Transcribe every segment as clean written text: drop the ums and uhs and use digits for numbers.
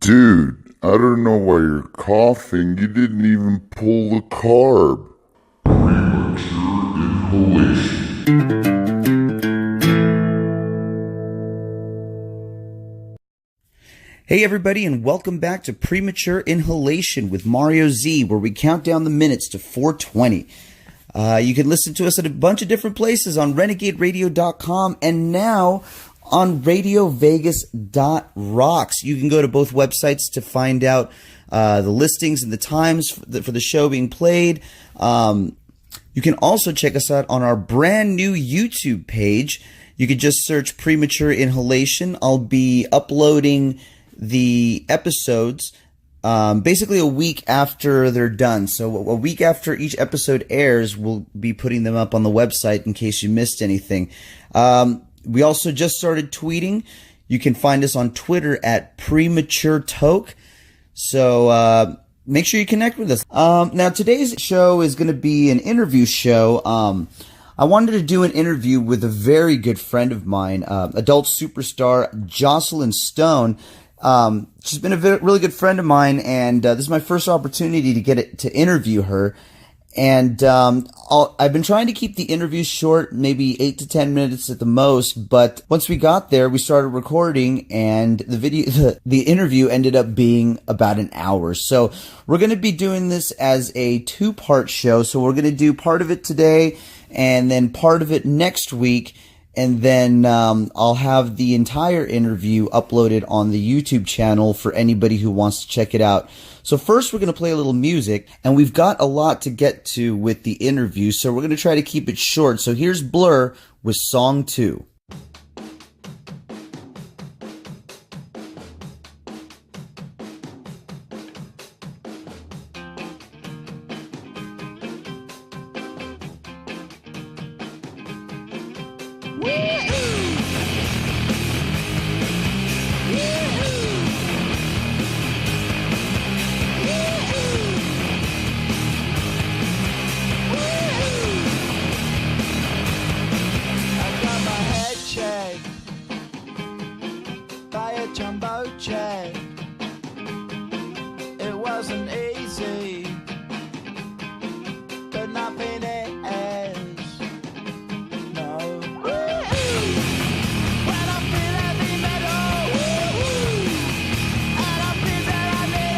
Dude, I don't know why you're coughing. You didn't even pull the carb. Premature inhalation. Hey everybody, and welcome back to Premature Inhalation with Mario Z, where we count down the minutes to 420. You can listen to us at a bunch of different places on renegaderadio.com and now on radiovegas.rocks. You can go to both websites to find out the listings and the times for the show being played. You can also check us out on our brand new YouTube page. You can just search Premature Inhalation. I'll be uploading the episodes basically a week after they're done. So a week after each episode airs, we'll be putting them up on the website in case you missed anything. We also just started tweeting. You can find us on Twitter at PrematureToke. So make sure you connect with us. Now today's show is going to be an interview show. I wanted to do an interview with a very good friend of mine, adult superstar Joclyn Stone. She's been a really good friend of mine, and this is my first opportunity to interview her. And I've been trying to keep the interview short, maybe 8 to 10 minutes at the most. But once we got there, we started recording, and the interview ended up being about an hour. So we're going to be doing this as a 2-part show. So we're going to do part of it today, and then part of it next week. And then I'll have the entire interview uploaded on the YouTube channel for anybody who wants to check it out. So first we're going to play a little music, and we've got a lot to get to with the interview, so we're going to try to keep it short. So here's Blur with Song 2. It wasn't easy, but nothing is. No. When I feel heavy metal, and I feel that I need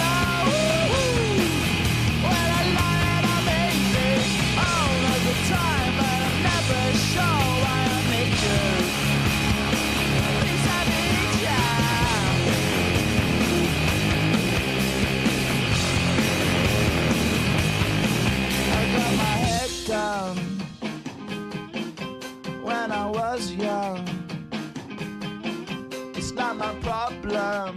when I lie and I'm easy all of the time, but I'm never sure why I need you. Please, I need you. Down when I was young. It's not my problem.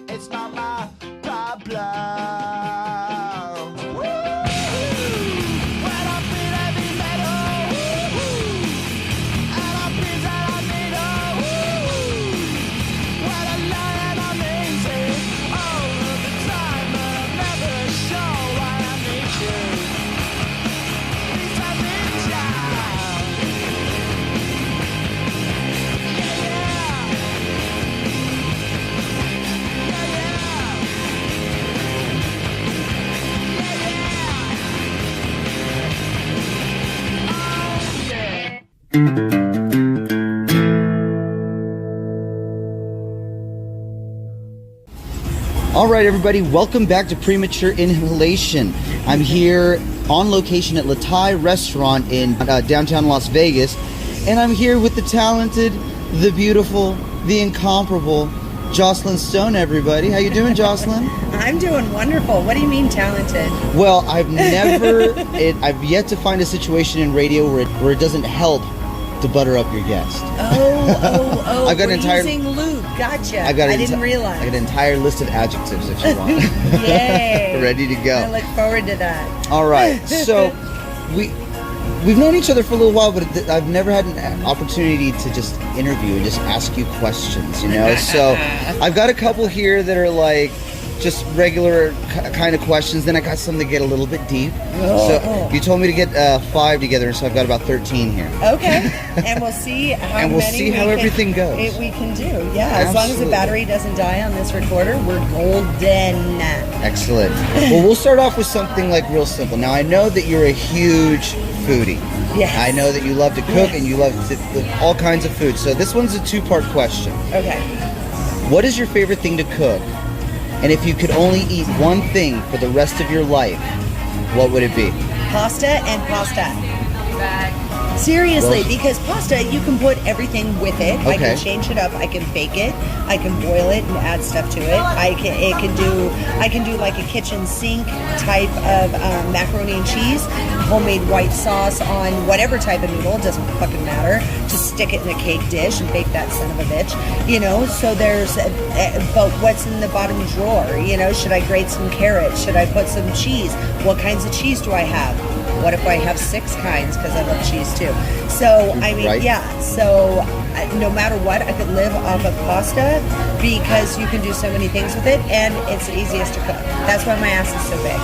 It's not my problem. When I feel heavy metal, and I feel that I need when I lie and I'm easy all of the time, but I'm never sure why I need you. All right, everybody, welcome back to Premature Inhalation. I'm here on location at La Thai Restaurant in downtown Las Vegas, and I'm here with the talented, the beautiful, the incomparable Joclyn Stone, everybody. How you doing, Joclyn? I'm doing wonderful. What do you mean talented? Well, I've yet to find a situation in radio where it doesn't help to butter up your guest. Oh! I've got we're an entire using lube. Gotcha. I didn't realize. I got an entire list of adjectives if you want. Yay! Ready to go. I look forward to that. All right. So we've known each other for a little while, but I've never had an opportunity to just interview and just ask you questions. You know, so I've got a couple here that are like just regular kind of questions. Then I got some to get a little bit deep. So you told me to get 5 together, so I've got about 13 here. Okay, and we'll see how everything goes. We can do, yeah. As long as the battery doesn't die on this recorder, we're golden. Excellent. Well, we'll start off with something like real simple. Now, I know that you're a huge foodie. Yes. I know that you love to cook and you love all kinds of food. So this one's a 2-part question. Okay. What is your favorite thing to cook? And if you could only eat one thing for the rest of your life, what would it be? Pasta and pasta. Seriously, because pasta, you can put everything with it. Okay. I can change it up. I can bake it. I can boil it and add stuff to it. I can do like a kitchen sink type of macaroni and cheese, homemade white sauce on whatever type of noodle. It doesn't fucking matter. Just stick it in a cake dish and bake that son of a bitch. So there's, but what's in the bottom drawer? Should I grate some carrots? Should I put some cheese? What kinds of cheese do I have? What if I have 6 kinds because I love cheese too? So, I mean, right. yeah. So, no matter what, I could live off of pasta because you can do so many things with it and it's the easiest to cook. That's why my ass is so big.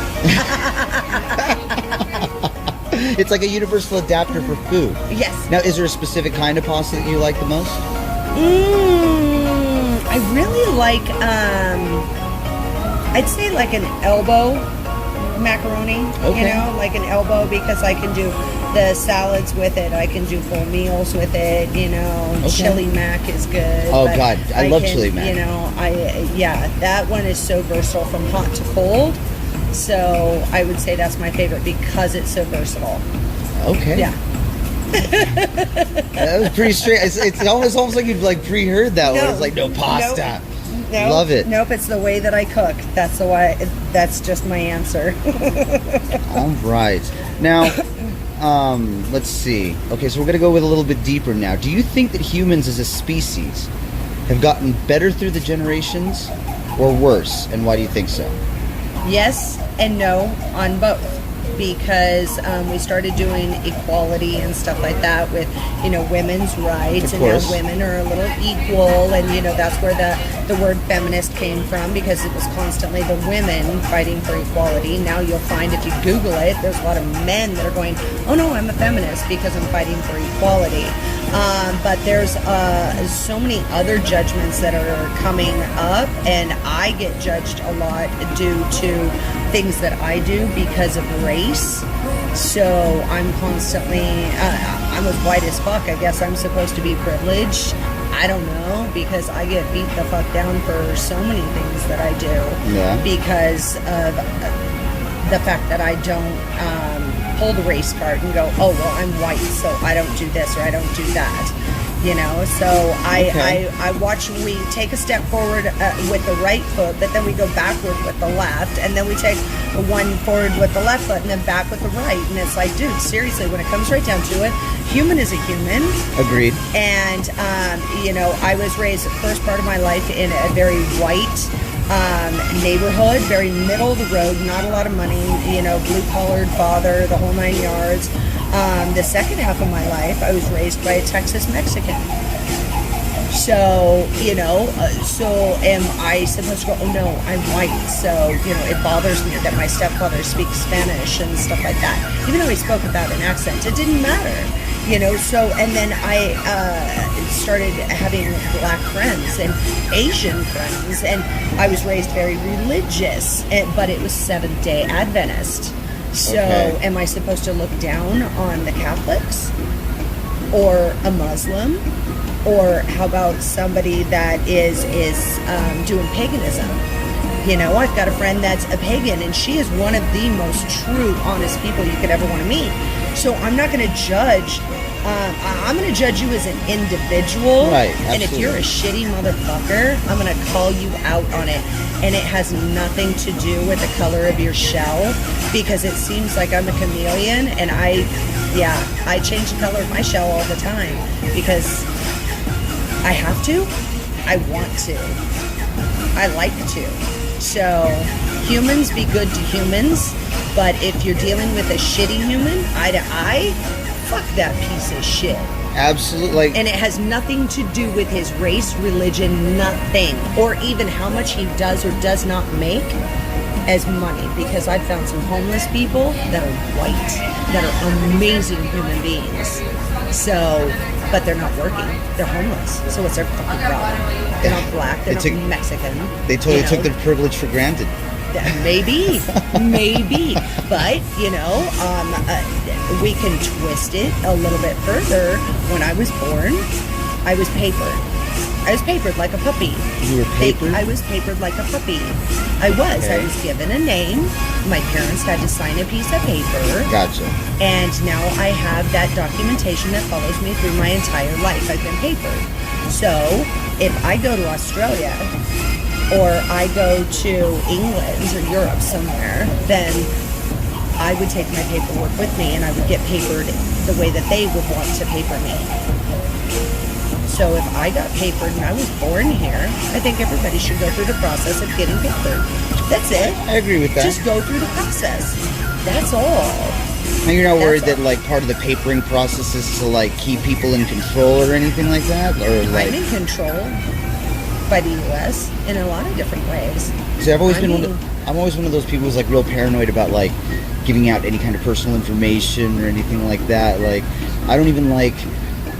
It's like a universal adapter for food. Yes. Now, is there a specific kind of pasta that you like the most? I really like, I'd say like an elbow macaroni, Okay. like an elbow because I can do the salads with it. I can do full meals with it, Okay. Chili mac is good. Oh, but God, I love chili mac. That one is so versatile from hot to cold. So I would say that's my favorite because it's so versatile. Okay. Yeah. That was pretty straight. It's almost like you've like pre-heard that one. It's like, no pasta. Nope. Love it. Nope, it's the way that I cook. That's just my answer. All right. Now, let's see. Okay, so we're going to go with a little bit deeper now. Do you think that humans as a species have gotten better through the generations or worse? And why do you think so? Yes and no on both. Because we started doing equality and stuff like that with, women's rights, and now women are a little equal, and that's where the word feminist came from, because it was constantly the women fighting for equality. Now you'll find if you Google it, there's a lot of men that are going, oh no, I'm a feminist because I'm fighting for equality. But there's so many other judgments that are coming up, and I get judged a lot due to things that I do because of race. So I'm constantly, I'm as white as fuck. I guess I'm supposed to be privileged. I don't know, because I get beat the fuck down for so many things that I do. Yeah. Because of the fact that I don't pull the race card and go, oh, well, I'm white, so I don't do this or I don't do that. So I watch we take a step forward with the right foot, but then we go backward with the left, and then we take one forward with the left foot and then back with the right. And it's like, dude, seriously, when it comes right down to it, human is a human. Agreed. And, I was raised the first part of my life in a very white neighborhood, very middle of the road, not a lot of money, blue-collared father, the whole 9 yards. The second half of my life, I was raised by a Texas Mexican. So, so am I supposed to go, oh no, I'm white. So, it bothers me that my stepfather speaks Spanish and stuff like that. Even though he spoke without an accent, it didn't matter. So, and then I started having black friends and Asian friends, and I was raised very religious, but it was Seventh-day Adventist. So, am I supposed to look down on the Catholics or a Muslim? Or how about somebody that is doing paganism? I've got a friend that's a pagan, and she is one of the most true, honest people you could ever want to meet. So I'm not going to judge. I'm going to judge you as an individual. Right, and if you're a shitty motherfucker, I'm going to call you out on it. And it has nothing to do with the color of your shell, because it seems like I'm a chameleon, and I change the color of my shell all the time because I have to, I want to, I like to. So humans, be good to humans, but if you're dealing with a shitty human, eye to eye, fuck that piece of shit. Absolutely. Like, And it has nothing to do with his race, religion, nothing. Or even how much he does or does not make as money. Because I've found some homeless people that are white, that are amazing human beings. So, but they're not working. They're homeless. So what's their fucking problem? They're not black. They're not Mexican. They totally took their privilege for granted. Maybe, maybe, but we can twist it a little bit further. When I was born, I was papered. I was papered like a puppy. You were papered? I was papered like a puppy. I was. Okay. I was given a name. My parents had to sign a piece of paper. Gotcha. And now I have that documentation that follows me through my entire life. I've been papered. So if I go to Australia, or I go to England or Europe somewhere, then I would take my paperwork with me and I would get papered the way that they would want to paper me. So if I got papered and I was born here, I think everybody should go through the process of getting papered. That's it. I agree with that. Just go through the process. That's all. And you're not worried That's that like part of the papering process is to like keep people in control or anything like that, or like. I'm in control by the U.S. in a lot of different ways. See, I'm always one of those people who's like real paranoid about like giving out any kind of personal information or anything like that. Like, I don't even like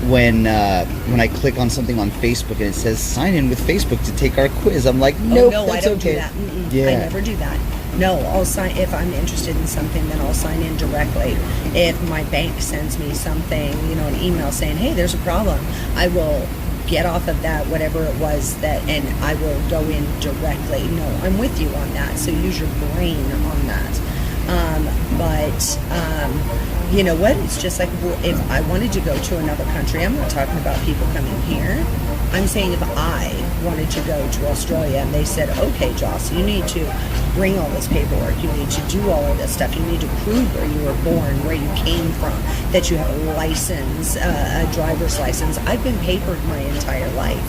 when I click on something on Facebook and it says sign in with Facebook to take our quiz. I'm like, nope, no, that's I don't okay. do that. Mm-mm. Yeah. I never do that. No, I'll sign if I'm interested in something. Then I'll sign in directly. If my bank sends me something, an email saying, "Hey, there's a problem," I will get off of that, whatever it was that, and I will go in directly. No, I'm with you on that. So use your brain on that. You know what? It's just like if I wanted to go to another country, I'm not talking about people coming here. I'm saying if I wanted to go to Australia and they said, okay, Joss, you need to bring all this paperwork, you need to do all of this stuff, you need to prove where you were born, where you came from, that you have a license, a driver's license. I've been papered my entire life.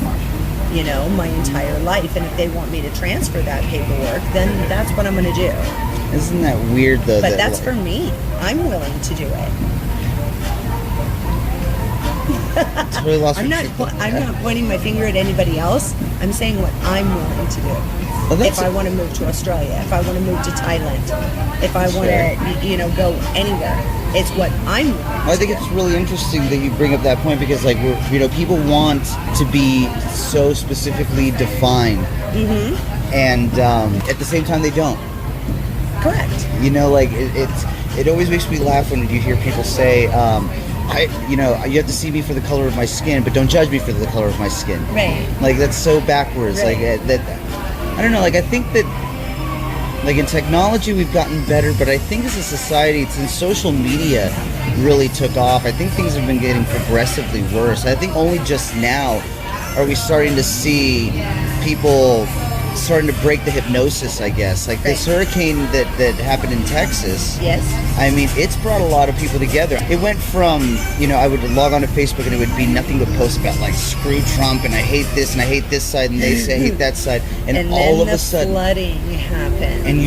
My entire life. And if they want me to transfer that paperwork, then that's what I'm going to do. Isn't that weird though? But that's for me. I'm willing to do it. Totally lost I'm not pointing my finger at anybody else. I'm saying what I'm willing to do. Well, if I want to move to Australia, if I want to move to Thailand, if I want to, go anywhere, it's what I'm willing to I think it's really interesting that you bring up that point because, like, people want to be so specifically defined, and at the same time they don't. Correct. It always makes me laugh when you hear people say, you have to see me for the color of my skin, but don't judge me for the color of my skin. Right. Like, that's so backwards. Right. I don't know. Like, I think that, like, in technology we've gotten better, but I think as a society, since social media really took off, I think things have been getting progressively worse. I think only just now are we starting to see people starting to break the hypnosis, I guess. Like this hurricane that happened in Texas. Yes. I mean, it's brought a lot of people together. It went from, I would log on to Facebook and it would be nothing but posts about like screw Trump and I hate this and I hate this side and they say I hate that side. And all of a sudden flooding happened. And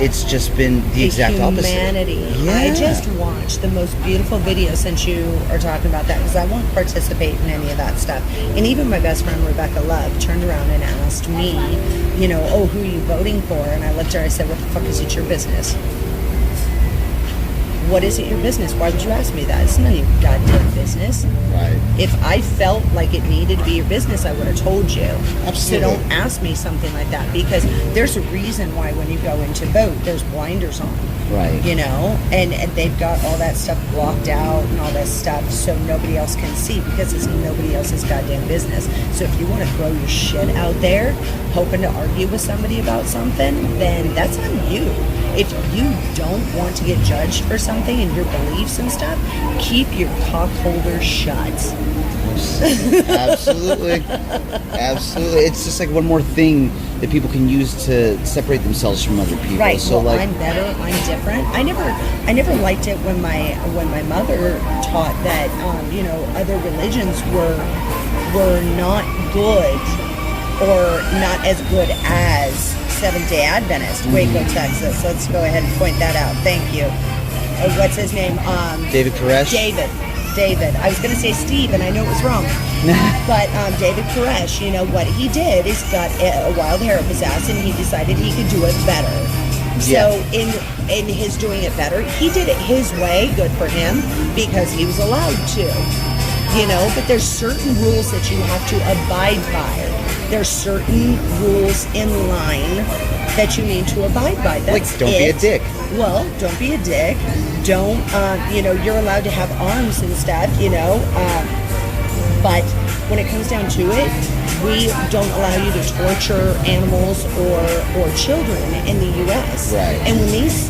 it's just been the exact humanity. opposite. Yeah. I just watched the most beautiful video since you are talking about that because I won't participate in any of that stuff. And even my best friend Rebecca Love turned around and asked me, who are you voting for? And I looked at her, I said, what the fuck is it your business? What is it your business? Why would you ask me that? It's none of your goddamn business. Right. If I felt like it needed to be your business, I would have told you. Absolutely. So don't ask me something like that because there's a reason why when you go in to vote, there's blinders on. Right. And they've got all that stuff blocked out and all that stuff so nobody else can see because it's nobody else's goddamn business. So if you want to throw your shit out there hoping to argue with somebody about something, then that's on you. If you don't want to get judged for something and your beliefs and stuff, keep your cock holder shut. Absolutely. Absolutely. It's just like one more thing that people can use to separate themselves from other people. Right. So well, like, I'm better. I'm different. I never liked it when my mother taught that other religions were not good or not as good as Seventh-day Adventist, Waco, Texas. Let's go ahead and point that out. Thank you. What's his name? David Koresh. David. David. I was going to say Steve, and I know it was wrong. But David Koresh, you know, what he did is got a wild hair up his ass, and he decided he could do it better. So in his doing it better, he did it his way. Good for him, because he was allowed to. You know, but there's certain rules that you have to abide by. There's certain rules in line that you need to abide by. That's like, don't be a dick. Well, don't be a dick. Don't, you know, you're allowed to have arms and stuff, you know. But when it comes down to it, we don't allow you to torture animals or children in the U.S. Right. And when these,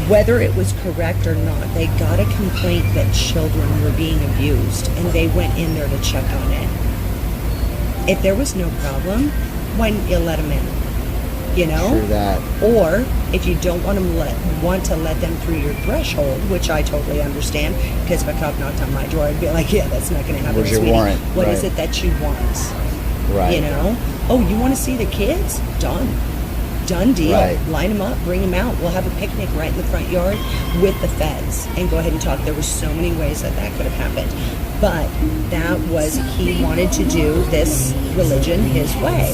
whether it was correct or not, they got a complaint that children were being abused, and they went in there to check on it. If there was no problem, why didn't you let them in? You know? True that. Or if you don't want to let them through your threshold, which I totally understand, because if a cop knocked on my door, I'd be like, yeah, that's not going to happen. Where's your sweetie. warrant? What is Right. it that you want? Right. You know? Oh, you want to see the kids? Done deal. Right. Line them up, bring them out. We'll have a picnic right in the front yard with the feds and go ahead and talk. There were so many ways that could have happened. But that was, he wanted to do this religion his way.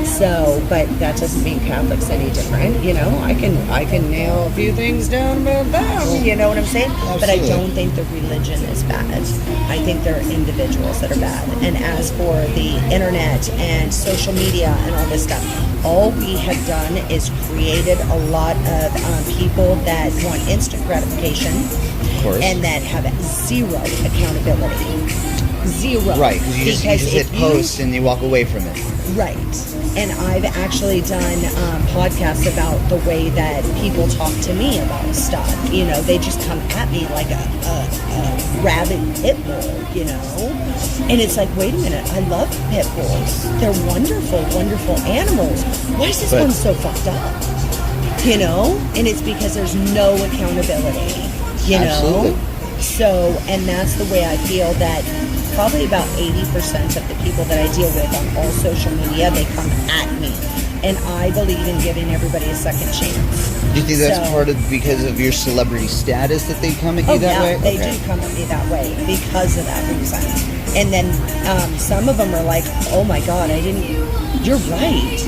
So, but that doesn't mean Catholics any different. You know, I can nail a few things down about them. You know what I'm saying? Absolutely. But I don't think the religion is bad. I think there are individuals that are bad. And as for the internet and social media and all this stuff, all we have done is created a lot of people that want instant gratification, Of course. and that have zero accountability. Zero. Right, because you just hit post and you walk away from it. Right. And I've actually done podcasts about the way that people talk to me about stuff. You know, they just come at me like a rabid pit bull, you know? And it's like, wait a minute, I love pit bulls. They're wonderful, wonderful animals. Why is this one so fucked up? You know? And it's because there's no accountability, you Absolutely. know? So, and that's the way I feel that probably about 80% of the people that I deal with on all social media, they come at me. And I believe in giving everybody a second chance. Do you think that's part of because of your celebrity status that they come at you that way? They do come at me that way because of that reason. And then some of them are like, oh my God, you're right.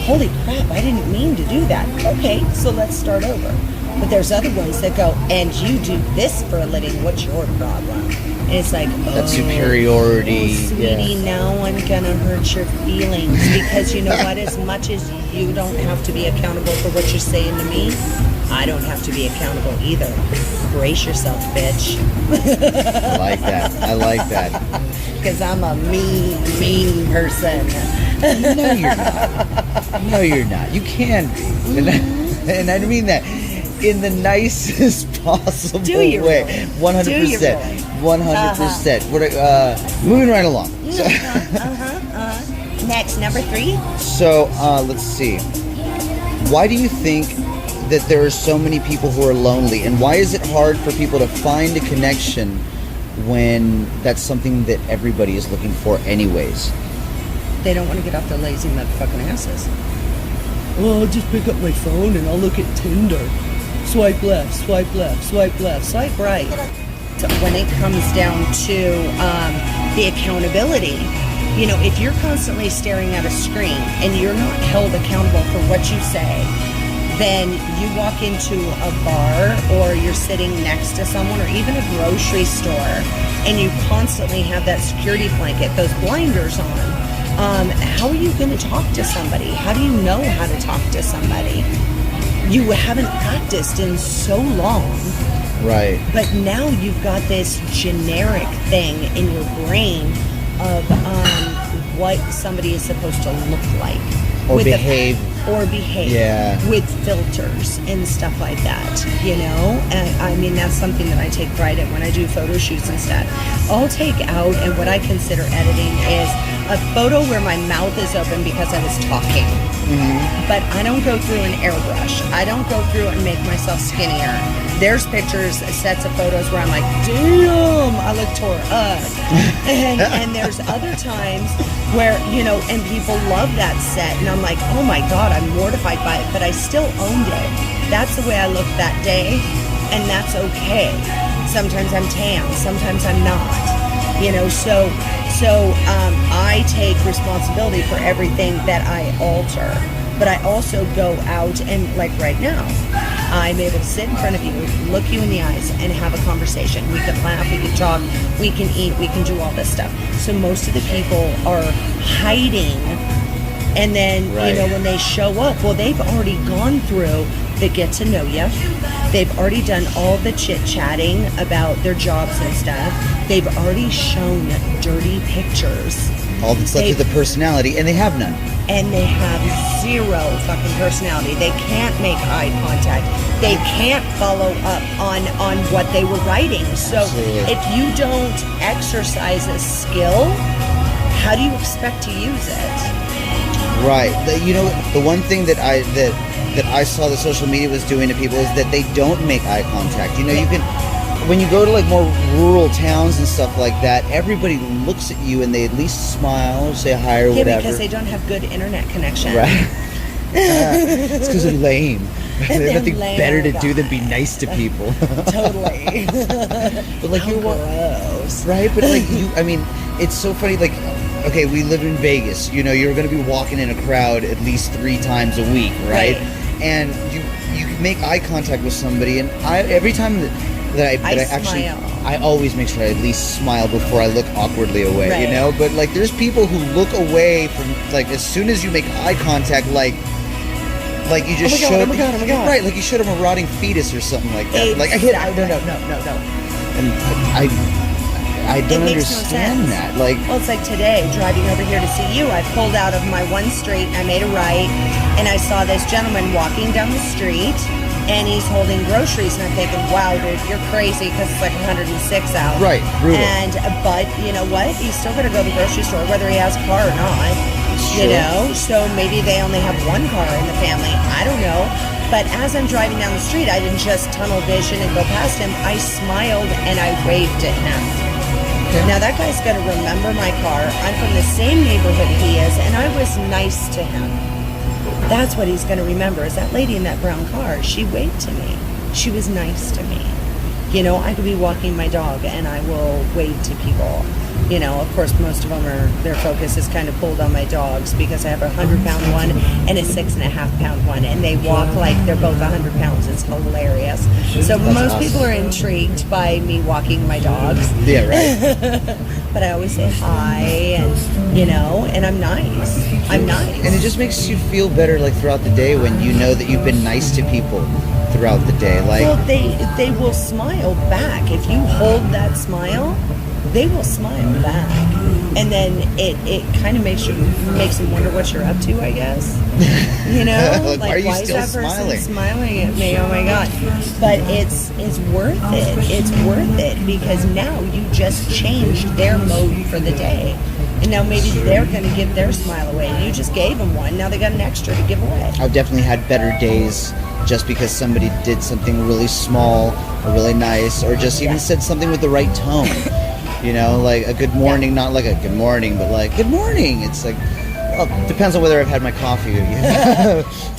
Holy crap, I didn't mean to do that. Okay, so let's start over. But there's other ones that go, and you do this for a living, what's your problem? And it's like, That superiority. sweetie, now I'm gonna hurt your feelings, because you know what, as much as you don't have to be accountable for what you're saying to me, I don't have to be accountable either. Brace yourself, bitch. I like that. I like that. Because I'm a mean person. No, you're not. No, you're not. You can be. And I mean that in the nicest possible Do you way. really? 100%. Do you really? 100%. What? Moving right along. So, Next, number 3. so let's see. Why do you think that there are so many people who are lonely, and why is it hard for people to find a connection when that's something that everybody is looking for anyways? They don't want to get off their lazy motherfucking asses. Well, I'll just pick up my phone and I'll look at Tinder. Swipe left, swipe left, swipe left, swipe right. So when it comes down to the accountability, you know, if you're constantly staring at a screen and you're not held accountable for what you say, then you walk into a bar or you're sitting next to someone or even a grocery store and you constantly have that security blanket, those blinders on. How are you going to talk to somebody? How do you know how to talk to somebody? You haven't practiced in so long. Right. But now you've got this generic thing in your brain of what somebody is supposed to look like. Or with behave. Yeah. With filters and stuff like that, you know? And I mean, that's something that I take pride in when I do photo shoots and stuff. I'll take out, and what I consider editing is a photo where my mouth is open because I was talking. Mm-hmm. But I don't go through an airbrush. I don't go through and make myself skinnier. There's pictures, sets of photos where I'm like, damn, I look tore up. and there's other times where, you know, and people love that set. And I'm like, oh my God, I'm mortified by it. But I still owned it. That's the way I looked that day. and that's okay. Sometimes I'm tan, sometimes I'm not. You know, so I take responsibility for everything that I alter. But I also go out and, like right now, I'm able to sit in front of you, look you in the eyes, and have a conversation. We can laugh, we can talk, we can eat, we can do all this stuff. So most of the people are hiding, and then, you know, when they show up, well, they've already gone through the get to know you. They've already done all the chit-chatting about their jobs and stuff. They've already shown dirty pictures. All that's left is the personality, and they have none. And they have zero fucking personality. They can't make eye contact. They can't follow up on what they were writing. So Absolutely. if you don't exercise a skill, how do you expect to use it? Right. You know, the one thing that I saw that social media was doing to people is that they don't make eye contact. You know, you can, when you go to like more rural towns and stuff like that, everybody looks at you and they at least smile or say hi or whatever. Yeah, because they don't have good internet connection. Right. It's because they're lame. They have nothing lame, better to oh do than God. be nice to people. Totally. But like How gross. right? But like you, I mean, it's so funny. Like, okay, we live in Vegas. You know, you're going to be walking in a crowd at least 3 times a week, right? Right. And you make eye contact with somebody, and every time that I actually, smile. I always make sure I at least smile before I look awkwardly away. Right. You know, but like, there's people who look away from, like, as soon as you make eye contact, like you just showed, oh my God. right? Like you showed them a rotting fetus or something like that. Like, no. And I don't It makes no understand sense. that. Like, Well, it's like today, driving over here to see you, I pulled out of my one street, I made a right, and I saw this gentleman walking down the street, and he's holding groceries, and I'm thinking, wow, dude, you're crazy, because it's like 106 out. Right, brutal. But you know what? He's still going to go to the grocery store, whether he has a car or not. You Sure. know? So maybe they only have one car in the family. I don't know. But as I'm driving down the street, I didn't just tunnel vision and go past him. I smiled and I waved at him. Okay. Now that guy's going to remember my car. I'm from the same neighborhood he is, and I was nice to him. That's what he's going to remember, is that lady in that brown car. She waved to me. She was nice to me. You know, I could be walking my dog and I will wave to people. You know, of course, most of them their focus is kind of pulled on my dogs because I have a 100-pound one and a 6.5-pound one, and they walk like they're both 100 pounds. It's hilarious. So most people are intrigued by me walking my dogs. yeah, right. But I always say hi, and you know, and I'm nice. I'm nice. And it just makes you feel better, like, throughout the day when you know that you've been nice to people throughout the day. Like, well, they will smile back. If you hold that smile, they will smile back. And then it kind of makes them wonder what you're up to, I guess. You know? Like, why are you why still is that person smiling? smiling at me? Oh my God. But it's worth it. It's worth it because now you just changed their mode for the day. And now maybe they're going to give their smile away. You just gave them one. Now they got an extra to give away. I've definitely had better days just because somebody did something really small or really nice, or just even said something with the right tone. You know, like a good morning, not like a good morning, but like good morning. It's like, well, depends on whether I've had my coffee.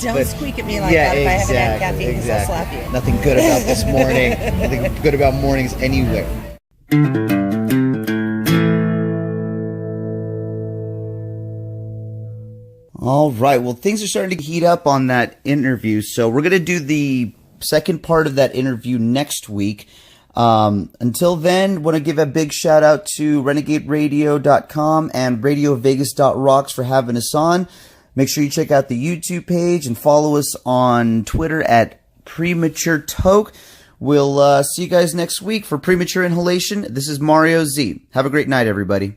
Don't squeak at me like that. If I haven't had caffeine, because I'll slap you. Nothing good about this morning. Nothing good about mornings anywhere. All right. Well, things are starting to heat up on that interview. So we're going to do the second part of that interview next week. Until then, want to give a big shout out to renegaderadio.com and radiovegas.rocks for having us on. Make sure you check out the YouTube page and follow us on Twitter at Premature Toke. We'll see you guys next week for Premature Inhalation. This is Mario Z. Have a great night, everybody.